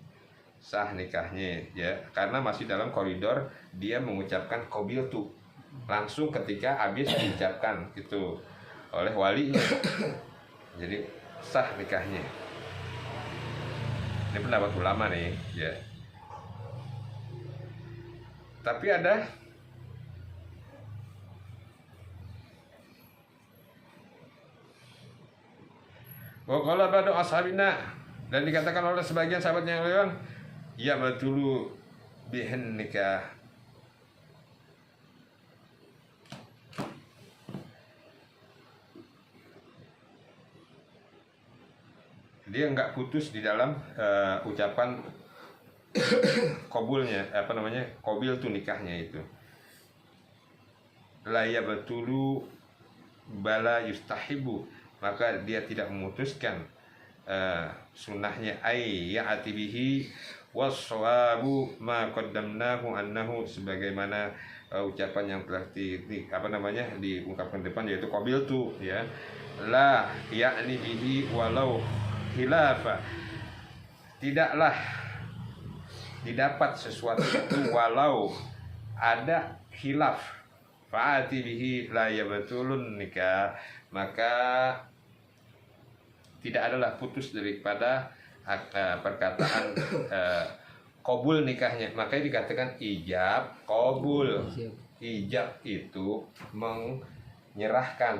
ya, karena masih dalam koridor dia mengucapkan qabiltu langsung ketika habis diucapkan itu oleh walinya. Jadi sah nikahnya. Ini pendapat ulama nih, ya. Tapi ada waqala ba'du ashabina, dan dikatakan oleh sebagian sahabatnya yang lain, ya batulu bihin nikah. Dia enggak putus di dalam ucapan qabulnya, qabil tuh nikahnya itu. La yabtulu bala yustahibu, maka dia tidak memutuskan sunnahnya ay ya'ti bihi wassawabu ma qaddamnahu annahu, sebagaimana ucapan yang telah diungkapkan depan, yaitu qabil tuh, ya, la ya'ni bihi walau khilafa, tidaklah didapat sesuatu itu walau ada khilaf, fa'ati bihi la yabtulun nikah, maka tidak adalah putus daripada perkataan qabul nikahnya. Makanya dikatakan ijab qabul. Ijab itu menyerahkan,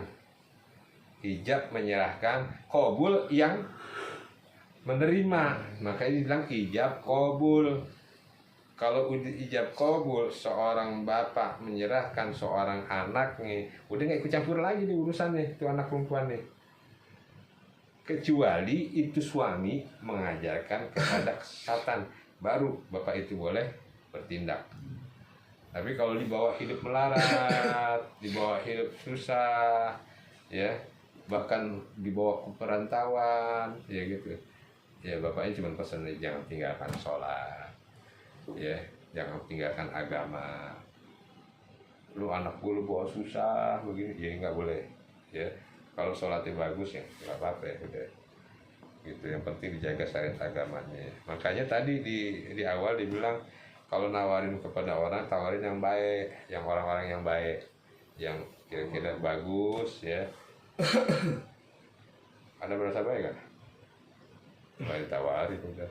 ijab menyerahkan, qabul yang menerima. Makanya dibilang ijab qabul. Kalau udah ijab qabul, seorang bapak menyerahkan seorang anaknya, udah nggak ikut campur lagi di urusannya itu anak perempuan nih. Kecuali itu suami mengajarkan kepada kesesatan, baru bapak itu boleh bertindak. Tapi kalau dibawa hidup melarat, dibawa hidup susah, ya, bahkan dibawa ke perantauan, ya gitu, ya bapaknya cuma pesan jangan tinggalkan sholat, ya, jangan tinggalkan agama. Lu anak lu bawa susah begini, ya nggak boleh, ya. Kalau sholatnya bagus ya nggak apa-apa ya, udah gitu. Yang penting dijaga syariat agamanya. Makanya tadi di awal dibilang kalau nawarin kepada orang, tawarin yang baik, yang orang-orang yang baik, yang kira-kira bagus, ya. Anda merasa baik kan? Saya ditawarin udah.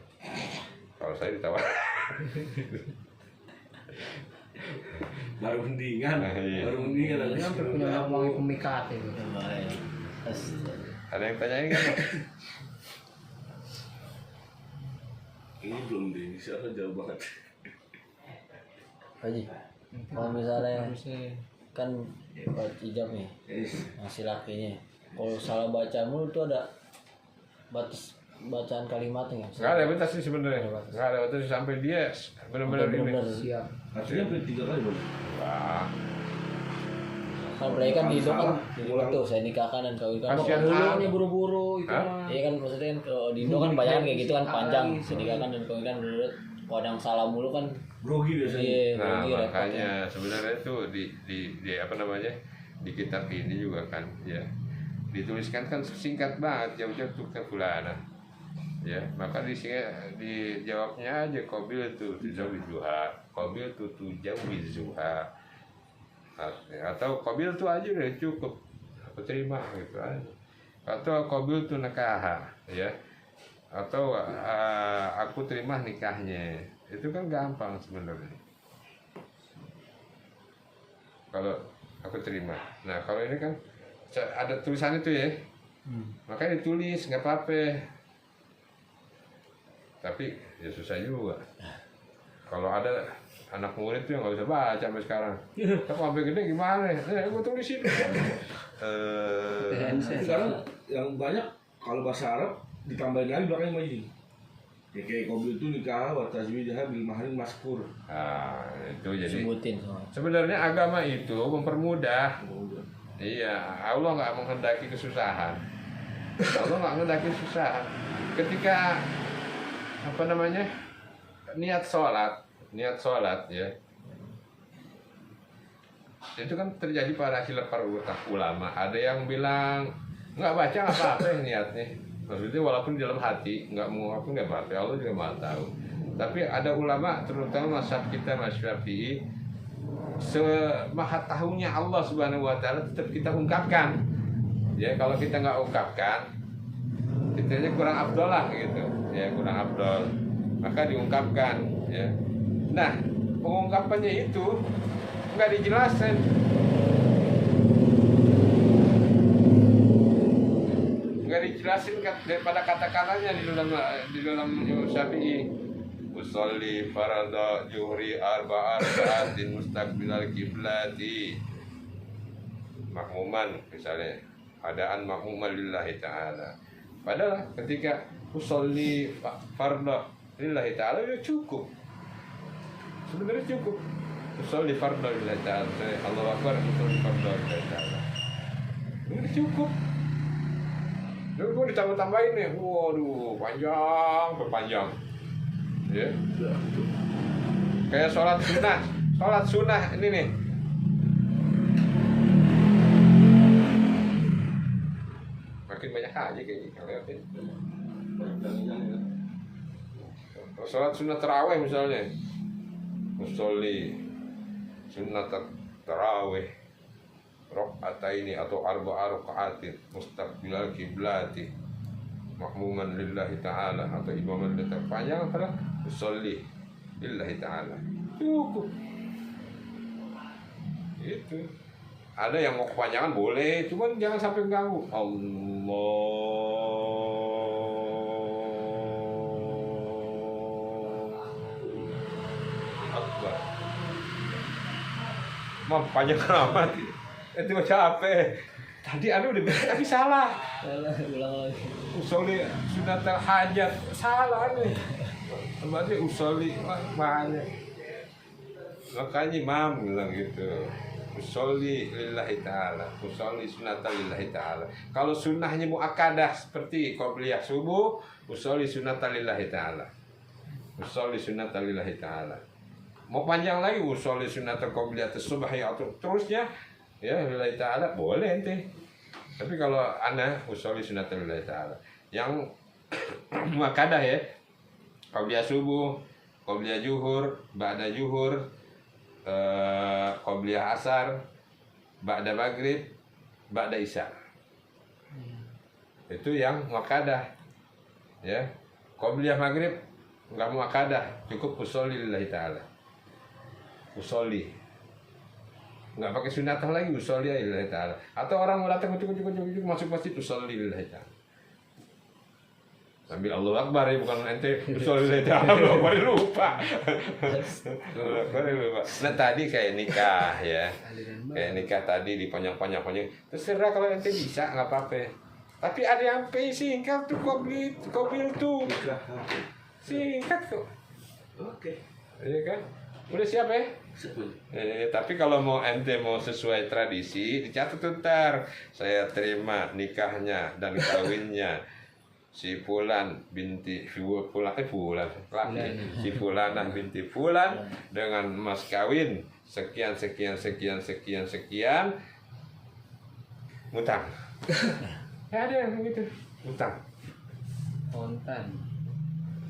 Kalau saya ditawarin. Baru mendingan, Iya. baru mendingan. Ini hampir punya uang pemikat itu. Baik. Ada yang tanyain kan? Ini belum deh, siapa jauh banget. Haji, kalau misalnya kan buat ijab nih, masih lakinya. Kalau salah baca mulu tuh ada batas bacaan kalimatnya nggak? Nggak ada batas sih sebenarnya. Nggak ada batas sampai dia benar-benar ini. Siap. Artinya sampai 3 kali boleh. Wah, Kan mereka kan di Indo kan Ulang. tuh saya nikahkan dan kawinkan. Kasihan Dulu amat. nih buru-buru itu Hah? mah. Iya kan maksudnya kan kalau di Indo kan banyak kan kayak gitu kan panjang saya nikahkan dan kawinkan menurut kalau yang salah mulu kan Grogi biasanya. iya nah rugi repot. makanya sebenarnya itu di apa namanya, di kitab ini juga kan, ya, dituliskan kan singkat banget, jauh-jauh tuh ke fulana, ya, maka dijawabnya aja qabil itu tuzawijuha, qabil itu tujawizuha, atau qabil itu aja udah cukup, aku terima gitu aja, atau qabil itu nikaha, ya, atau aku terima nikahnya. Itu kan gampang sebenarnya kalau aku terima. Nah kalau ini kan ada tulisan itu ya, makanya ditulis nggak apa-apa, tapi ya susah juga kalau ada anak murid tuh yang nggak bisa baca sampai sekarang. Tapi sampai gede gimana? Aku tulisin. Sekarang yang banyak kalau bahasa Arab ditambahin lagi belakangnya majid. Ya kayak qabil itu nikah wa tazwijah bil mahrin maskur. Nah itu jadi sebutin semua. sebenarnya agama itu mempermudah. Iya, Allah nggak menghendaki kesusahan. Allah nggak menghendaki kesusahan. Ketika apa namanya niat sholat ya, itu kan terjadi pada khilaf para ulama. Ada yang bilang nggak baca nggak apa-apa ya niatnya. Maksudnya walaupun di dalam hati nggak mau apa nggak apa-apa, Allah juga maha tahu. Tapi ada ulama terutama mazhab kita mazhab Syafi'i, semaha tahunya Allah Subhanahu wa taala tetap kita ungkapkan. Ya kalau kita nggak ungkapkan, kita aja kurang afdol lah gitu. Ya kurang afdol. Maka diungkapkan ya. Nah, pengungkapannya itu nggak dijelasin. Nggak dijelasin daripada kata-katanya di dalam Syafi'i. Usolli farada juhri arba'at sa'atin mustaqbilal kiblati. Makmuman misalnya, adaan makmuman lillahi ta'ala. Padahal ketika usolli farda lillahi ta'ala ya cukup. Sebenarnya cukup. Usolli farda lillahi ta'ala. Allahu akbar usolli farda lillahi ta'ala. Ini cukup. Lalu gue ditambah-tambahin nih, waduh, berpanjang, ya. Kayak sholat sunnah ini nih. Makin banyak aja kayaknya kalau liatin. Sholat sunnah tarawih misalnya, musolli sunnah tarawih, rakaataini atau arba'a rakaatin mustaqbilal kiblati makmuman lillahi ta'ala atau imaman lillahi panjang adalah usolli lillahi ta'ala cukup itu. Ada yang mau kepanjangan boleh, cuman jangan sampai mengganggu. Allah Akbar. Mam panjang amat. Itu capek. Tadi udah beres tapi salah. Ulang lagi. Usolli sunatal hajat salah nih. Berarti usolli banyak. Makanya imam bilang gitu. Usolli lillahi ta'ala, usolli sunnata lillahi ta'ala. Kalau sunnahnya mu'akadah seperti qobliyah subuh, usolli sunnata lillahi ta'ala, usolli sunnata lillahi ta'ala. Mau panjang lagi, usolli sunnata qobliyah subuh atau terusnya ya lillahi ta'ala, boleh ente. Tapi kalau ana usolli sunnata lillahi ta'ala yang mu'akadah ya, qobliyah subuh, qobliyah zuhur, ba'da zuhur, qobliyah asar, ba'da maghrib, ba'da isya. Itu yang muakkadah. Ya. Qobliyah maghrib enggak muakkadah, cukup usolli lillahi ta'ala. Usolli. Enggak pakai sunatah lagi, usolli lillahi ta'ala. Atau orang mau datang cukup masuk masjid usolli lillahi ta'ala. Sambil Allahu Akbar ya, bukan ente usolli lillahi ta'ala, Allahu Akbar lupa. Nah tadi kayak nikah ya, kayak nikah tadi dipanjang-panjang. Terserah kalau ente bisa nggak apa-apa. Tapi ada yang singkat tuh kobil tuh, singkat kok. Oke. Iya kan? Udah siap ya? Tapi kalau mau ente mau sesuai tradisi dicatat ntar. Saya terima nikahnya dan kawinnya si Fulan binti Fulan laki si Fulanah binti Fulan dengan mas kawin sekian utang. Ya ada yang begitu utang Kontan.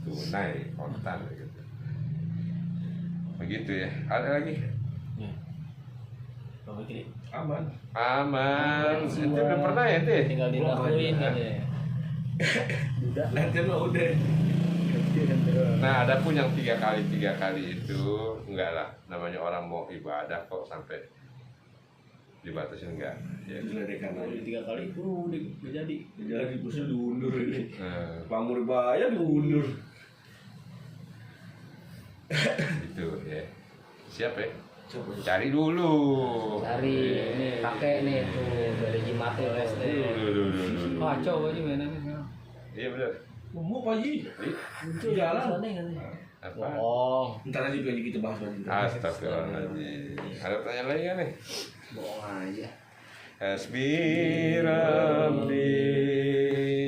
tunai kontan begitu ya. Ada lagi Ya. Bapak Kiri. Aman. ente belum pernah ya ente Tinggal dilakuin kan ya. Nanti lo udah. Nah, ada pun yang 3 kali itu enggak lah, namanya orang mau ibadah kok sampai dibatasin enggak. Ya. Diledekan lagi. 3 kali udah jadi. Jadi busnya diundur ini. Nah, Pamur bahaya diundur. itu ya. Siap ya? Coba. Cari dulu. Cari ini pakai nih tuh dari Jimatil SD. Dulu. Kacau aja mainannya. Iya benar. Mau Pak Haji. Muncul Jalan. Apa? Oh, Ntar aja lagi kita bahas lagi. Astagfirullahaladzim. Ada pertanyaan lagi kan nih? Bohong aja. Hasbi Rabbi